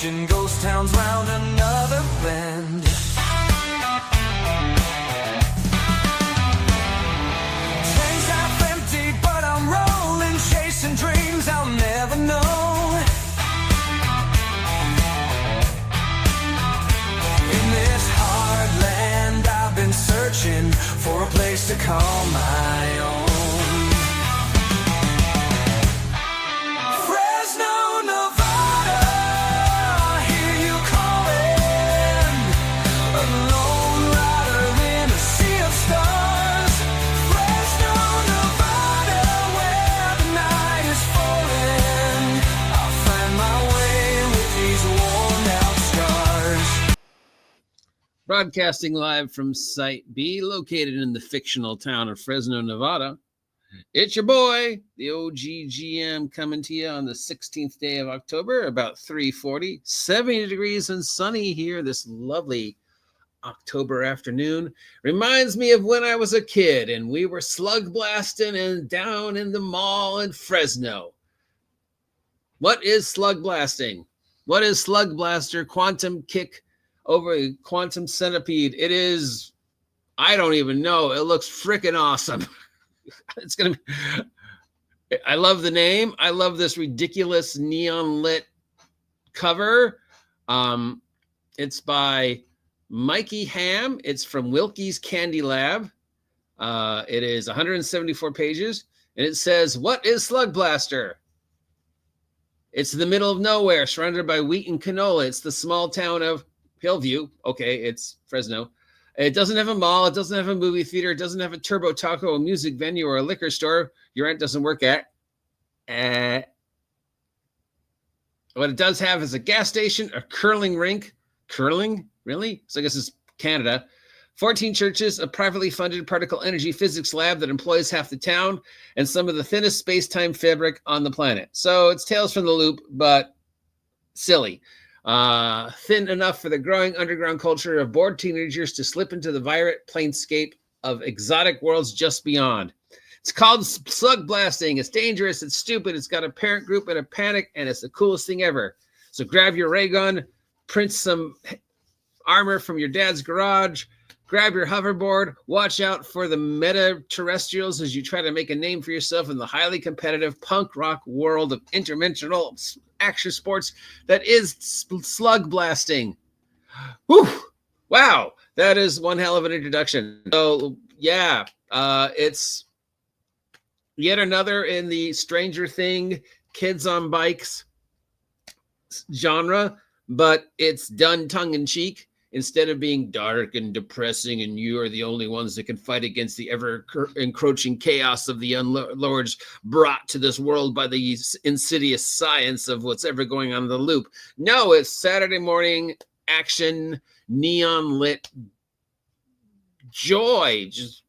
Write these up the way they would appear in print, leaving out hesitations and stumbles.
Watching ghost towns round another bend. Tanks half empty, but I'm rolling, chasing dreams I'll never know. In this hard land, I've been searching for a place to call my own. Broadcasting live from Site B, located in the fictional town of Fresno, Nevada. It's your boy, the OGGM, coming to you on the 16th day of October, about 3:40, 70 degrees and sunny here this lovely October afternoon. Reminds me of when I was a kid and we were slug blasting and down in the mall in Fresno. What is slug blasting? What is Slug Blaster Quantum Kick over a quantum centipede? It is, I don't even know. It looks freaking awesome. It's going to be, I love the name. I love this ridiculous neon lit cover. It's by Mikey Ham. It's from Wilkie's Candy Lab. It is 174 pages. And it says, what is Slug Blaster? It's in the middle of nowhere, surrounded by wheat and canola. It's the small town of Hillview. Okay, it's Fresno. It doesn't have a mall. It doesn't have a movie theater. It doesn't have a turbo taco, a music venue, or a liquor store your aunt doesn't work at. What it does have is a gas station, a curling rink. Curling? Really? So I guess it's Canada. 14 churches, a privately funded particle energy physics lab that employs half the town, and some of the thinnest space-time fabric on the planet. So it's Tales from the Loop, but silly. Thin enough for the growing underground culture of bored teenagers to slip into the vibrant planescape of exotic worlds just beyond. It's called slug blasting. It's dangerous. It's stupid. It's got a parent group and a panic, and it's the coolest thing ever. So grab your ray gun, print some armor from your dad's garage, grab your hoverboard, watch out for the meta-terrestrials as you try to make a name for yourself in the highly competitive punk rock world of interdimensional action sports that is slug blasting. Whew. Wow, that is one hell of an introduction. So yeah, it's yet another in the Stranger Thing kids on bikes genre, but it's done tongue-in-cheek. Instead of being dark and depressing and you are the only ones that can fight against the ever-encroaching chaos of the unlords brought to this world by the insidious science of what's ever going on in the loop. No, it's Saturday morning action, neon-lit joy, just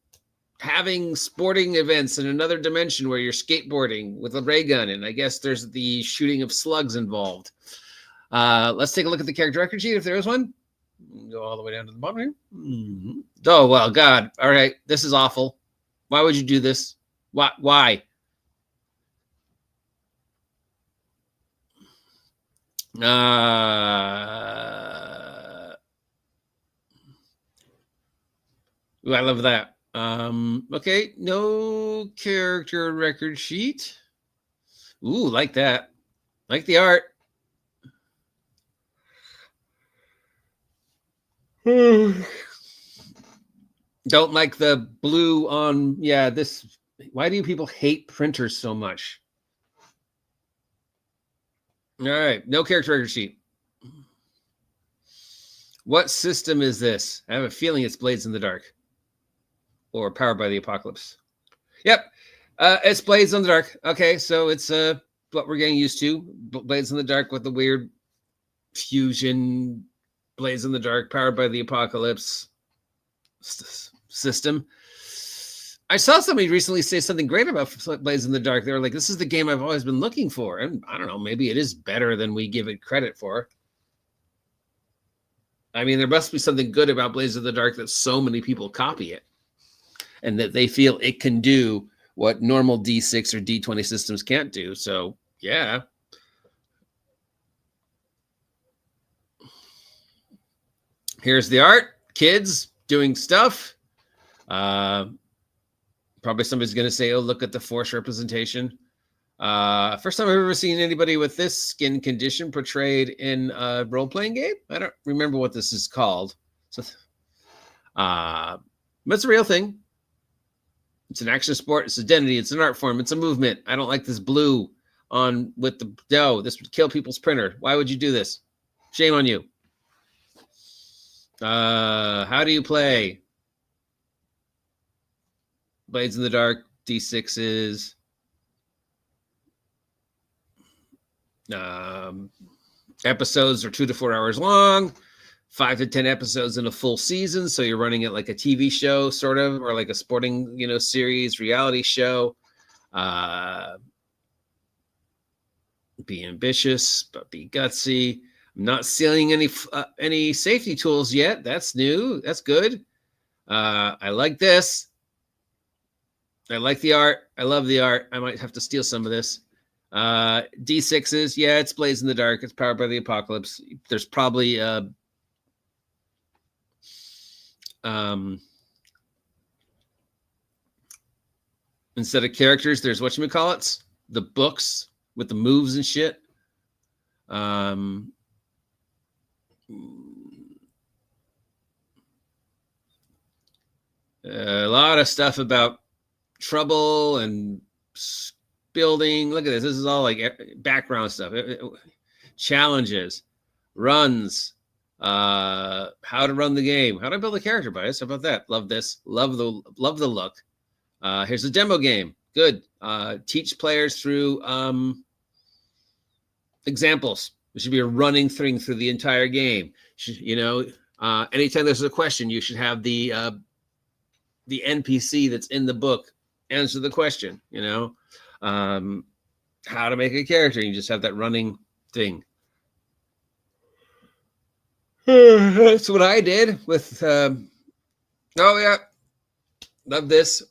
having sporting events in another dimension where you're skateboarding with a ray gun, and I guess there's the shooting of slugs involved. Let's take a look at the character record sheet if there is one. Go all the way down to the bottom here. Mm-hmm. Oh, well, God. All right. This is awful. Why would you do this? Why? Ooh, I love that. Okay. No character record sheet. Ooh, like that. Like the art. Don't like the blue on, yeah, this. Why do people hate printers so much? All right, no character record sheet. What system is this? I have a feeling it's Blades in the Dark or Powered by the Apocalypse. Yep, it's Blades in the Dark. Okay, so it's what we're getting used to. Blades in the Dark with the weird fusion. Blades in the Dark, Powered by the Apocalypse system. I saw somebody recently say something great about Blades in the Dark. They were like, this is the game I've always been looking for. And I don't know, maybe it is better than we give it credit for. I mean, there must be something good about Blades in the Dark that so many people copy it and that they feel it can do what normal D6 or D20 systems can't do. So, yeah. Here's the art. Kids doing stuff. Probably somebody's going to say, oh, look at the force representation. First time I've ever seen anybody with this skin condition portrayed in a role-playing game. I don't remember what this is called. So, but it's a real thing. It's an action sport. It's identity. It's an art form. It's a movement. I don't like this blue on with the dough. This would kill people's printer. Why would you do this? Shame on you. How do you play? Blades in the dark, D6s. Episodes are 2 to 4 hours long, 5 to 10 episodes in a full season. So you're running it like a TV show, sort of, or like a sporting, series, reality show. Be ambitious, but be gutsy. I'm not seeing any safety tools yet. That's new. That's good. I like this. I like the art. I love the art. I might have to steal some of this. D6s. Yeah, it's Blades in the Dark. It's powered by the apocalypse. There's probably instead of characters, there's whatchamacallits, the books with the moves and shit. A lot of stuff about trouble and building. Look at this. This is all like background stuff. Challenges, runs, how to run the game, how to build a character bias. How about that? Love this. Love the look. Here's a demo game. Good. Teach players through examples. It should be a running thing through the entire game. Anytime there's a question, you should have the NPC that's in the book answer the question. How to make a character. You just have that running thing. That's what I did with. Oh yeah, love this.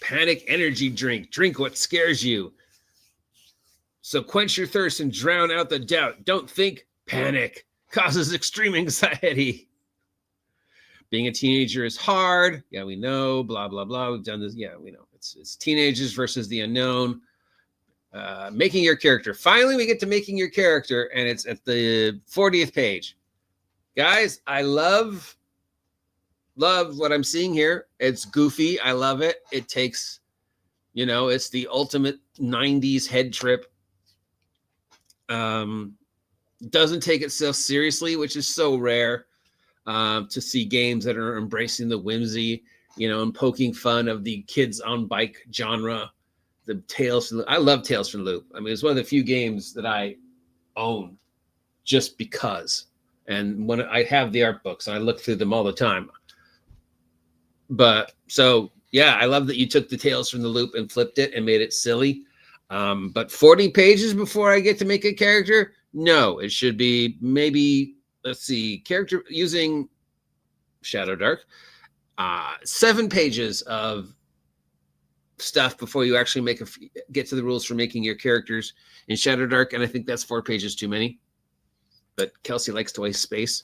Panic energy drink. Drink what scares you. So quench your thirst and drown out the doubt. Don't think, panic. Causes extreme anxiety. Being a teenager is hard. Yeah, we know. Blah, blah, blah. We've done this. Yeah, we know. It's teenagers versus the unknown. Making your character. Finally, we get to making your character, and it's at the 40th page. Guys, I love what I'm seeing here. It's goofy. I love it. It takes, it's the ultimate 90s head trip. Doesn't take itself seriously, which is so rare to see games that are embracing the whimsy, and poking fun of the kids on bike genre. I love Tales from the Loop. I mean, it's one of the few games that I own just because. And when I have the art books, and I look through them all the time. But so, yeah, I love that you took the Tales from the Loop and flipped it and made it silly. But 40 pages before I get to make a character? No, it should be maybe, let's see, character using Shadow Dark. 7 pages of stuff before you actually get to the rules for making your characters in Shadow Dark. And I think that's 4 pages too many. But Kelsey likes to waste space.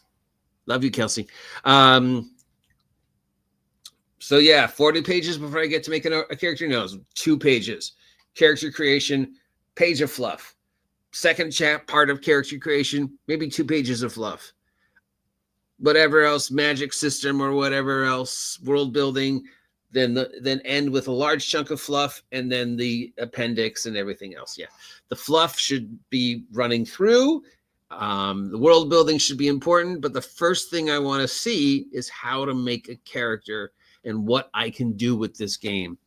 Love you, Kelsey. So yeah, 40 pages before I get to make a character. No, 2 pages. Character creation, page of fluff. Second part of character creation, maybe 2 pages of fluff. Whatever else, magic system or whatever else, world building, then end with a large chunk of fluff, and then the appendix and everything else. Yeah, the fluff should be running through. The world building should be important, but the first thing I want to see is how to make a character and what I can do with this game.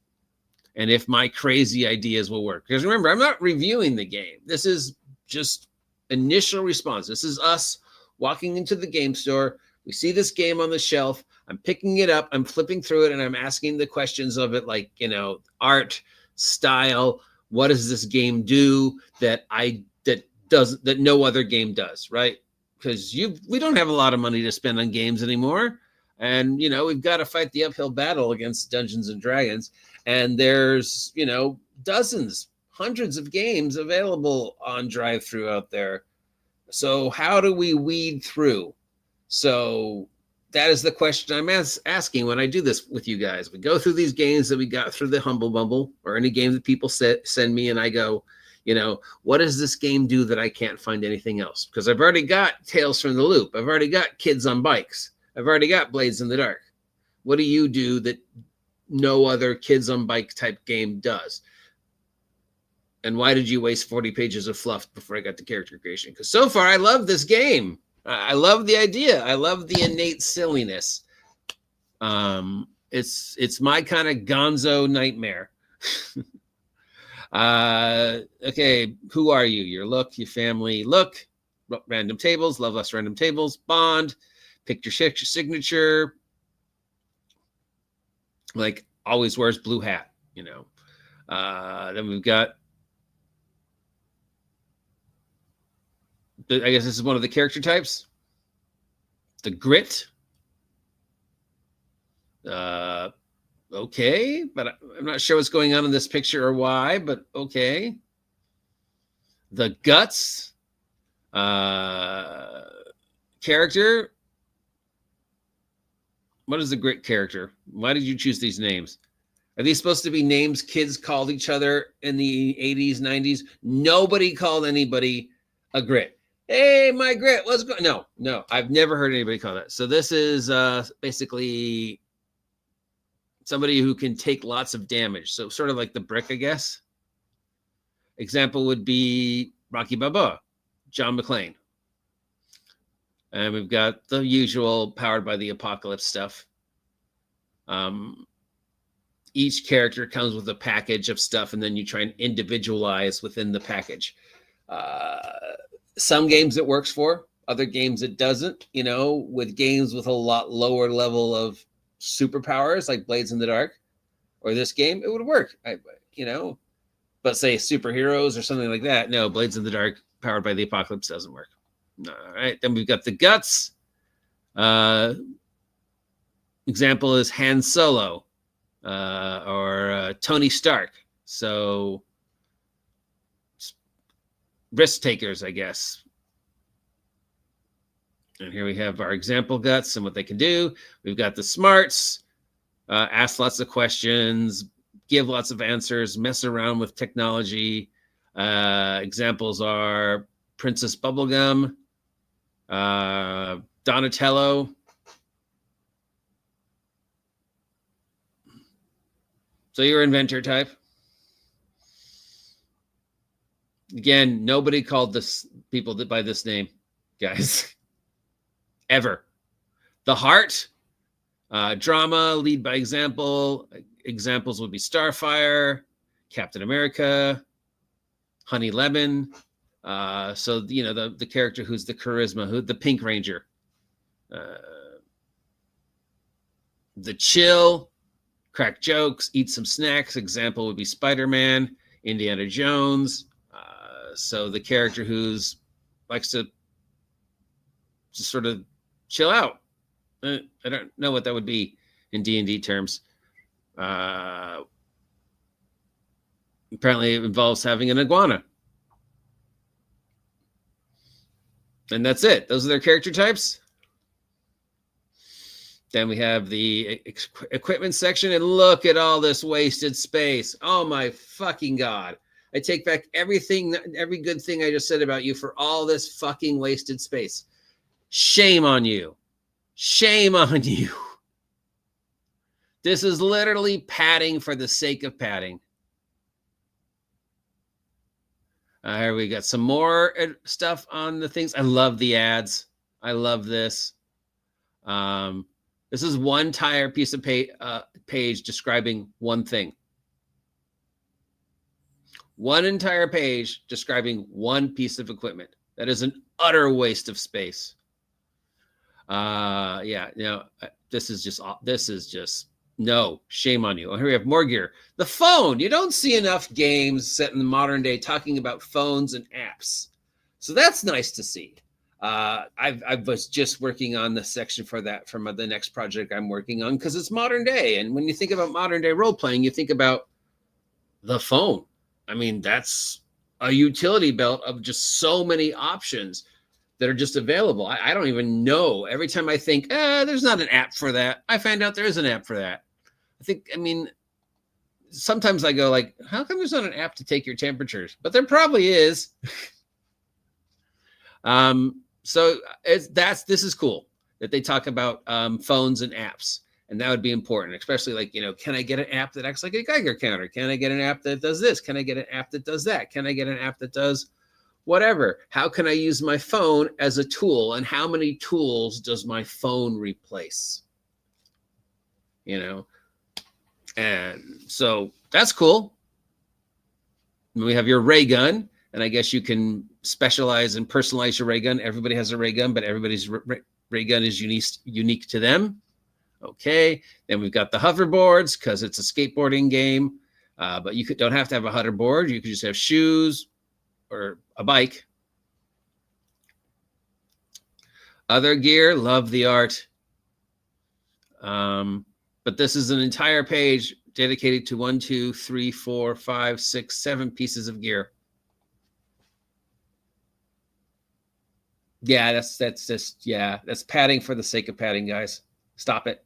And if my crazy ideas will work. Because remember, I'm not reviewing the game. This is just initial response. This is us walking into the game store. We see this game on the shelf. I'm picking it up. I'm flipping through it, and I'm asking the questions of it, like, art, style. What does this game do that no other game does, right? Because we don't have a lot of money to spend on games anymore. And, we've got to fight the uphill battle against Dungeons and Dragons. And there's, dozens, hundreds of games available on drive-thru out there. So how do we weed through? So that is the question I'm asking when I do this with you guys. We go through these games that we got through the Humble Bumble, or any game that people send me, and I go, what does this game do that I can't find anything else? Because I've already got Tales from the Loop. I've already got Kids on Bikes. I've already got Blades in the Dark. What do you do that no other Kids on Bike type game does? And why did you waste 40 pages of fluff before I got to character creation? Because so far, I love this game. I love the idea. I love the innate silliness. It's my kind of gonzo nightmare. Okay, who are you? Your look, your family. Look, random tables, love less random tables, bond, pick your signature. Like, always wears blue hat, Then we've got, I guess this is one of the character types. The grit. Okay, but I'm not sure what's going on in this picture or why, but okay. The guts. Character. What is the grit character? Why did you choose these names? Are these supposed to be names kids called each other in the 80s, 90s? Nobody called anybody a grit. Hey, my grit, what's going on? No, I've never heard anybody call that. So this is basically somebody who can take lots of damage. So sort of like the brick, I guess. Example would be Rocky Balboa, John McClane. And we've got the usual powered by the apocalypse stuff. Each character comes with a package of stuff, and then you try and individualize within the package. Some games it works for, other games it doesn't. With games with a lot lower level of superpowers, like Blades in the Dark, or this game, it would work. But say superheroes or something like that, no, Blades in the Dark, powered by the apocalypse, doesn't work. All right, then we've got the guts. Example is Han Solo or Tony Stark. So risk takers, I guess. And here we have our example guts and what they can do. We've got the smarts, ask lots of questions, give lots of answers, mess around with technology. Examples are Princess Bubblegum, Donatello. So you're inventor type. Again, nobody called this people by this name, guys, ever. The heart, drama, lead by example. Examples would be Starfire, Captain America, Honey Lemon. So the character who's the charisma, the Pink Ranger. The chill, crack jokes, eat some snacks. Example would be Spider-Man, Indiana Jones. So the character who's likes to just sort of chill out. I don't know what that would be in D&D terms. Apparently it involves having an iguana. And that's it. Those are their character types. Then we have the equipment section, and look at all this wasted space. Oh my fucking God. I take back everything, every good thing I just said about you for all this fucking wasted space. Shame on you. Shame on you. This is literally padding for the sake of padding. Here we got some more stuff on the things. I love the ads. I love this. This is one entire piece of page describing one thing. One entire page describing one piece of equipment. That is an utter waste of space. This is just no, shame on you. Oh, here we have more gear. The phone. You don't see enough games set in the modern day talking about phones and apps. So that's nice to see. I was just working on the section for that from the next project I'm working on, because it's modern day. And when you think about modern day role playing, you think about the phone. I mean, that's a utility belt of just so many options. that are just available. I don't even know. Every time I think, there's not an app for that, I find out there is an app for that. I mean, sometimes I go like, how come there's not an app to take your temperatures? But there probably is. So this is cool that they talk about phones and apps, and that would be important, especially like, can I get an app that acts like a Geiger counter? Can I get an app that does this? Can I get an app that does that? Can I get an app that does whatever? How can I use my phone as a tool? And how many tools does my phone replace? And so that's cool. We have your ray gun, and I guess you can specialize and personalize your ray gun. Everybody has a ray gun, but everybody's ray gun is unique to them. Okay. Then we've got the hoverboards because it's a skateboarding game, but you don't have to have a hoverboard. You could just have shoes or a bike. Other gear, love the art. But this is an entire page dedicated to 1, 2, 3, 4, 5, 6, 7 pieces of gear. Yeah, that's padding for the sake of padding, guys. Stop it.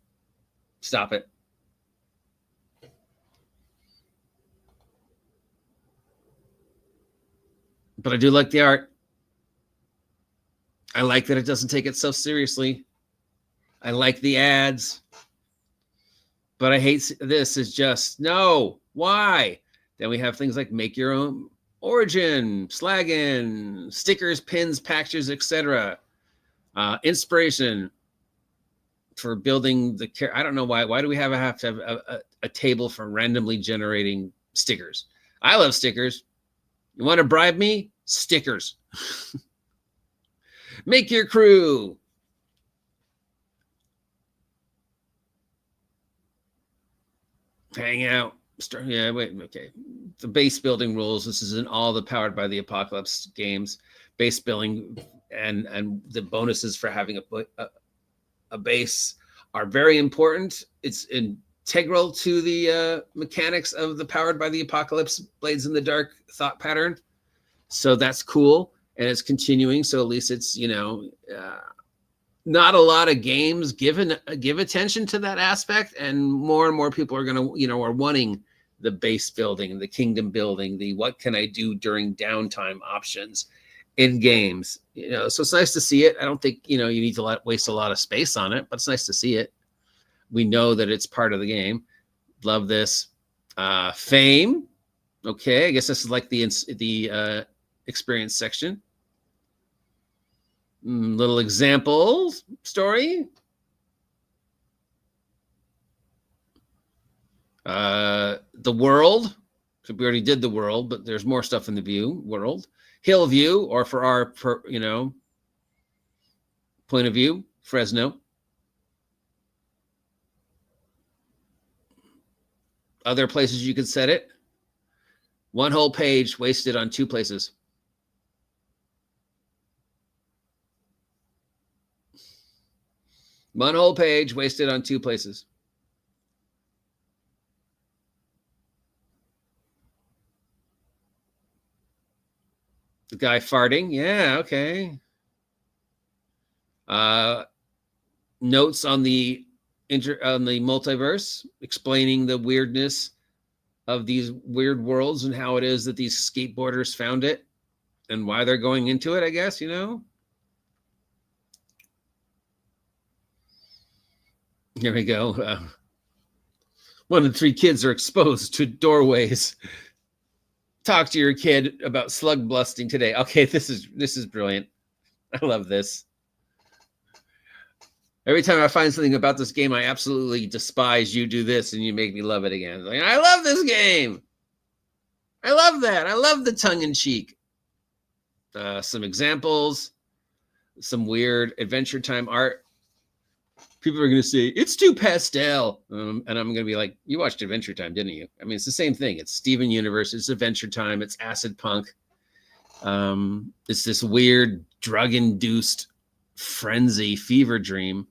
Stop it. But I do like the art. I like that it doesn't take itself seriously. I like the ads. But I hate this is just, no, why? Then we have things like make your own origin, slaggin, stickers, pins, packages, etc. Inspiration for building the care. I don't know why. Why do we have to have a table for randomly generating stickers? I love stickers. You want to bribe me? Stickers. Make your crew. Hang out. Yeah, wait, okay. The base building rules. This is in all the Powered by the Apocalypse games. Base building and the bonuses for having a base are very important. It's integral to the mechanics of the Powered by the Apocalypse Blades in the Dark thought pattern. So that's cool. And it's continuing. So at least it's, not a lot of games give attention to that aspect, and more people are going to, are wanting the base building, the kingdom building, the what can I do during downtime options in games. So it's nice to see it. I don't think, you need to waste a lot of space on it, but it's nice to see it. We know that it's part of the game. Love this. Fame. Okay, I guess this is like the experience section. Little example story. The world. So we already did the world, but there's more stuff in the world. Hill view, or for our point of view, Fresno. Other places you could set it. One whole page wasted on 2 places. One whole page wasted on 2 places. The guy farting. Yeah, okay. Notes on the multiverse, explaining the weirdness of these weird worlds and how it is that these skateboarders found it and why they're going into it, I guess, Here we go. 1 in 3 kids are exposed to doorways. Talk to your kid about slug blasting today. Okay, this is brilliant. I love this. Every time I find something about this game I absolutely despise, you do this and you make me love it again. Like, I love this game. I love that. I love the tongue-in-cheek. Some examples, some weird Adventure Time art. People are going to say, it's too pastel. And I'm going to be like, you watched Adventure Time, didn't you? I mean, it's the same thing. It's Steven Universe. It's Adventure Time. It's acid punk. It's this weird drug-induced frenzy fever dream.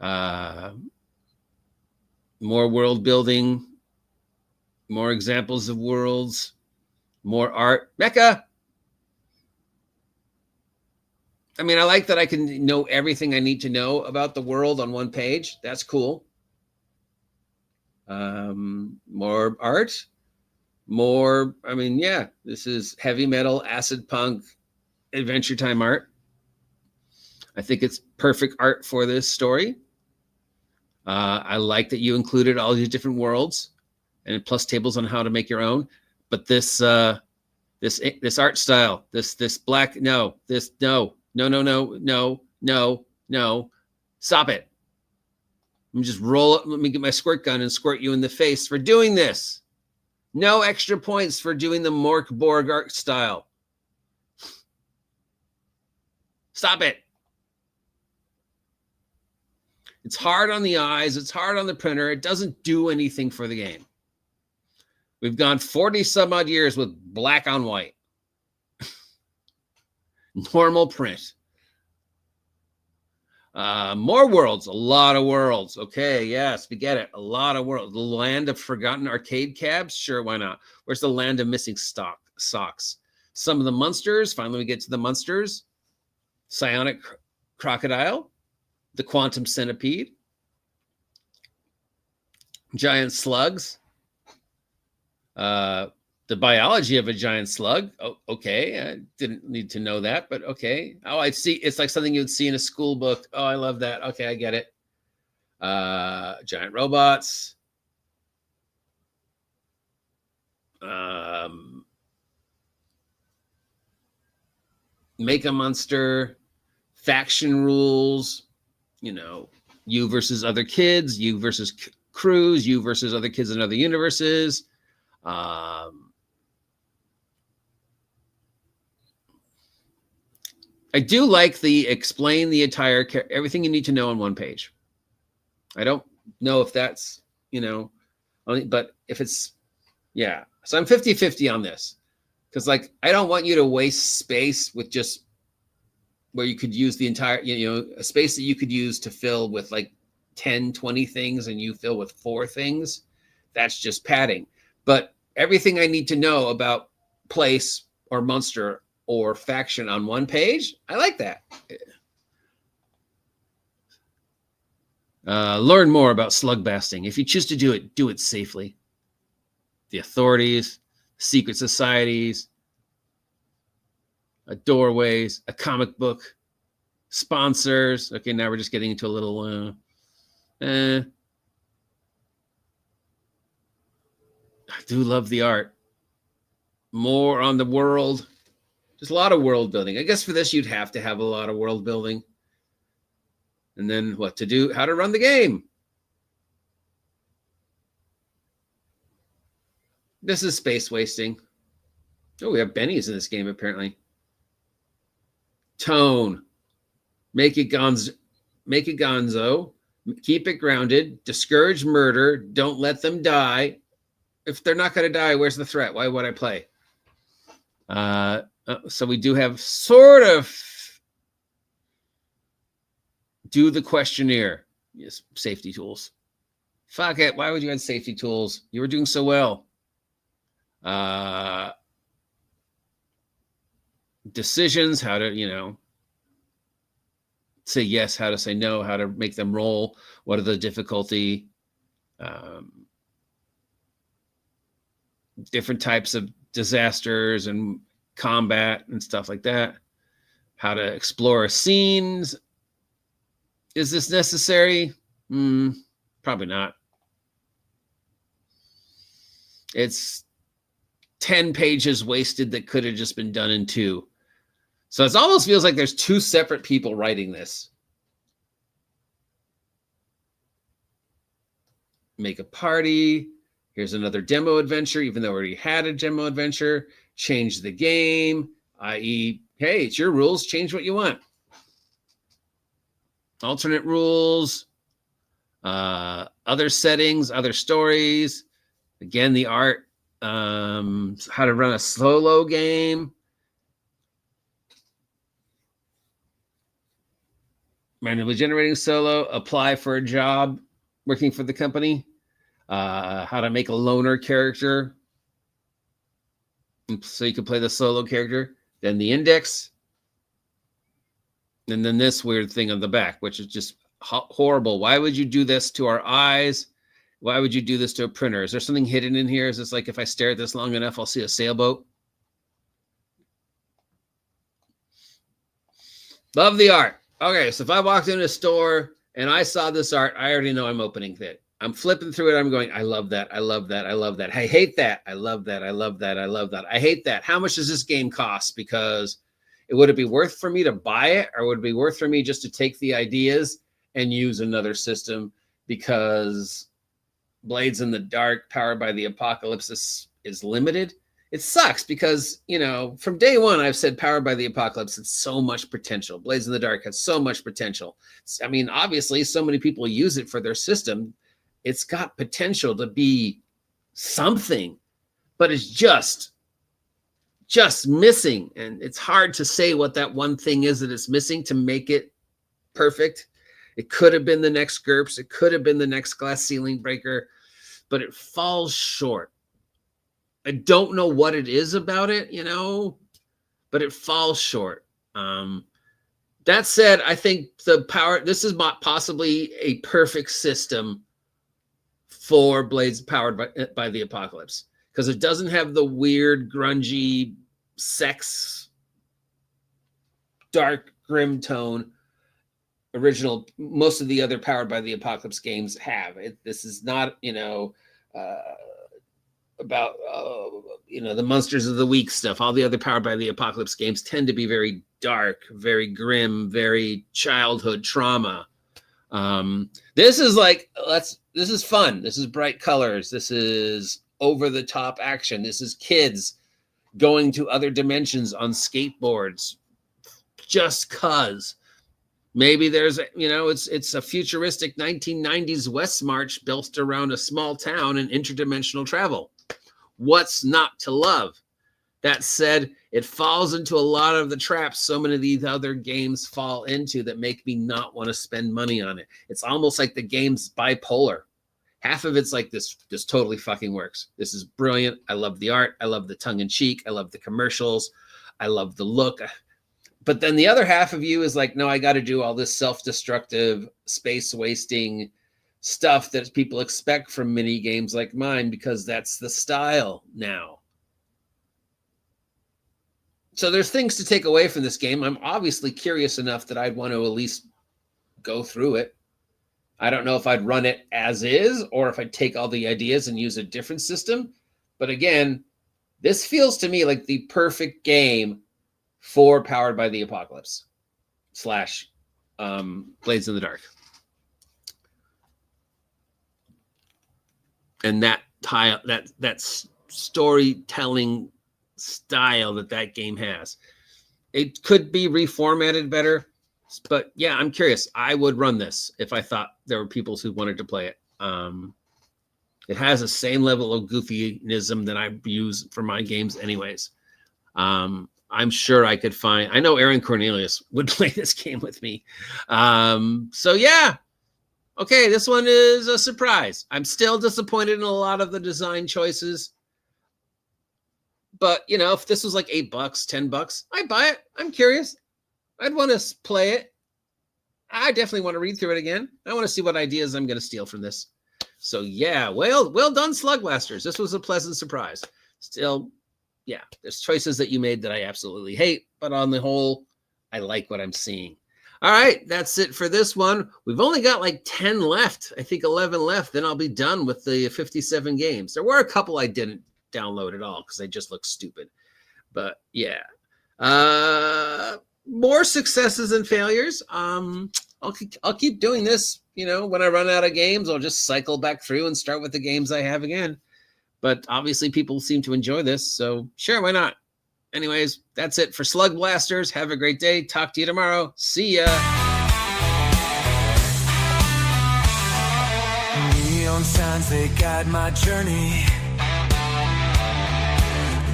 More world building. More examples of worlds. More art. Mecca! I mean, I like that I can know everything I need to know about the world on one page. That's cool. More art, more. I mean, yeah, this is heavy metal, acid punk, Adventure Time art. I think it's perfect art for this story. I like that you included all these different worlds and plus tables on how to make your own. But this this art style, this black, no, this no, stop it. Let me just roll up. Let me get my squirt gun and squirt you in the face for doing this. No extra points for doing the Mork Borg art style. Stop it. It's hard on the eyes. It's hard on the printer. It doesn't do anything for the game. We've gone 40 some odd years with black on white. Normal print. More worlds. A lot of worlds. Okay, yes, we get it. A lot of worlds. The land of forgotten arcade cabs? Sure, why not? Where's the land of missing socks? Some of the monsters. Finally, we get to the monsters. Psionic crocodile. The quantum centipede. Giant slugs. The biology of a giant slug. Oh, okay. I didn't need to know that, but okay. Oh, I see. It's like something you'd see in a school book. Oh, I love that. Okay, I get it. Giant robots. Make a monster. Faction rules. You know, you versus other kids. You versus crews. You versus other kids in other universes. I do like the explain the entire everything you need to know on one page. I don't know if that's, you know, but if it's, yeah. So I'm 50-50 on this because like, I don't want you to waste space with just where you could use the entire, you know, a space that you could use to fill with like 10, 20 things and you fill with 4 things. That's just padding. But everything I need to know about place or monster or faction on one page, I like that. Learn more about slug basting. If you choose to do it safely. The authorities, secret societies, doorways, a comic book, sponsors. Okay, now we're just getting into a little I do love the art. More on the world. Just a lot of world building. I guess for this, you'd have to have a lot of world building. And then what to do, how to run the game. This is space wasting. Oh, we have bennies in this game, apparently. Tone. Make it gonzo. Keep it grounded. Discourage murder. Don't let them die. If they're not going to die, where's the threat? Why would I play? So we do have sort of do the questionnaire. Yes, safety tools. Fuck it. Why would you add safety tools? You were doing so well. Decisions, how to, you know, say yes, how to say no, how to make them roll. What are the difficulty? Different types of disasters and combat and stuff like that. How to explore scenes. Is this necessary? Probably not. It's 10 pages wasted that could have just been done in 2. So it almost feels like there's 2 separate people writing this. Make a party. Here's another demo adventure, even though we already had a demo adventure. Change the game, i.e., hey, it's your rules. Change what you want. Alternate rules, other settings, other stories. Again, the art, how to run a solo game. Randomly generating solo, apply for a job working for the company. How to make a loner character so you can play the solo character. Then the index. And then this weird thing on the back, which is just horrible. Why would you do this to our eyes? Why would you do this to a printer? Is there something hidden in here? Is this like if I stare at this long enough, I'll see a sailboat? Love the art. Okay, so if I walked into a store and I saw this art, I already know I'm opening it. I'm flipping through it. I'm going, I love that. I love that. I love that. I hate that. I love that. I love that. I love that. I hate that. How much does this game cost? Because would it be worth for me to buy it, or would it be worth for me just to take the ideas and use another system? Because Blades in the Dark, powered by the Apocalypse, is limited. It sucks because, you know, from day one, I've said powered by the Apocalypse, it's so much potential. Blades in the Dark has so much potential. I mean, obviously, so many people use it for their system. It's got potential to be something, but it's just missing. And it's hard to say what that one thing is that it's missing to make it perfect. It could have been the next GURPS. It could have been the next Glass Ceiling Breaker, but it falls short. I don't know what it is about it, you know, but it falls short. That said, I think this is possibly a perfect system for Blades powered by the Apocalypse, because it doesn't have the weird, grungy, sex, dark, grim tone original most of the other powered by the Apocalypse games have. This is not, you know, about you know, the Monsters of the Week stuff. All the other powered by the Apocalypse games tend to be very dark, very grim, very childhood trauma. This is like, this is fun. This is bright colors. This is over the top action. This is kids going to other dimensions on skateboards just cause. Maybe there's, you know, it's a futuristic 1990s West March built around a small town and interdimensional travel. What's not to love? That said, it falls into a lot of the traps so many of these other games fall into that make me not want to spend money on it. It's almost like the game's bipolar. Half of it's like this totally fucking works. This is brilliant. I love the art. I love the tongue-in-cheek. I love the commercials. I love the look. But then the other half of you is like, no, I got to do all this self-destructive, space-wasting stuff that people expect from mini games like mine because that's the style now. So there's things to take away from this game. I'm obviously curious enough that I'd want to at least go through it. I don't know if I'd run it as is or if I'd take all the ideas and use a different system. But again, this feels to me like the perfect game for Powered by the Apocalypse / Blades in the Dark. And that storytelling style that game has. It could be reformatted better, but yeah, I'm curious. I would run this if I thought there were people who wanted to play it. It has the same level of goofyism that I use for my games anyways. I'm sure I could find, I know Aaron Cornelius would play this game with me. So yeah. Okay, this one is a surprise. I'm still disappointed in a lot of the design choices. But, you know, if this was like $8, $10, I'd buy it. I'm curious. I'd want to play it. I definitely want to read through it again. I want to see what ideas I'm going to steal from this. So, yeah, well done, Slugblasters. This was a pleasant surprise. Still, yeah, there's choices that you made that I absolutely hate. But on the whole, I like what I'm seeing. All right, that's it for this one. We've only got like 10 left. I think 11 left. Then I'll be done with the 57 games. There were a couple I didn't download at all because they just look stupid. But yeah, more successes and failures. I'll keep doing this. You know, when I run out of games, I'll just cycle back through and start with the games I have again. But obviously people seem to enjoy this, so sure, why not? Anyways, that's it for Slug Blasters. Have a great day. Talk to you tomorrow. See ya. Neon signs, they guide my journey.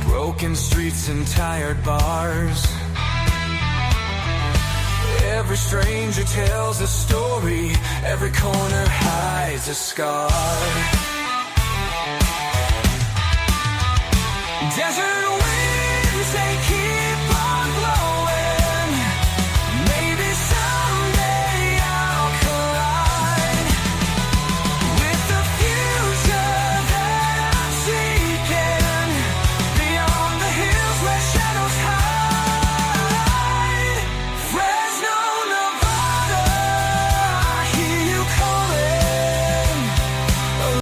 Broken streets and tired bars. Every stranger tells a story. Every corner hides a scar. Desert winds, they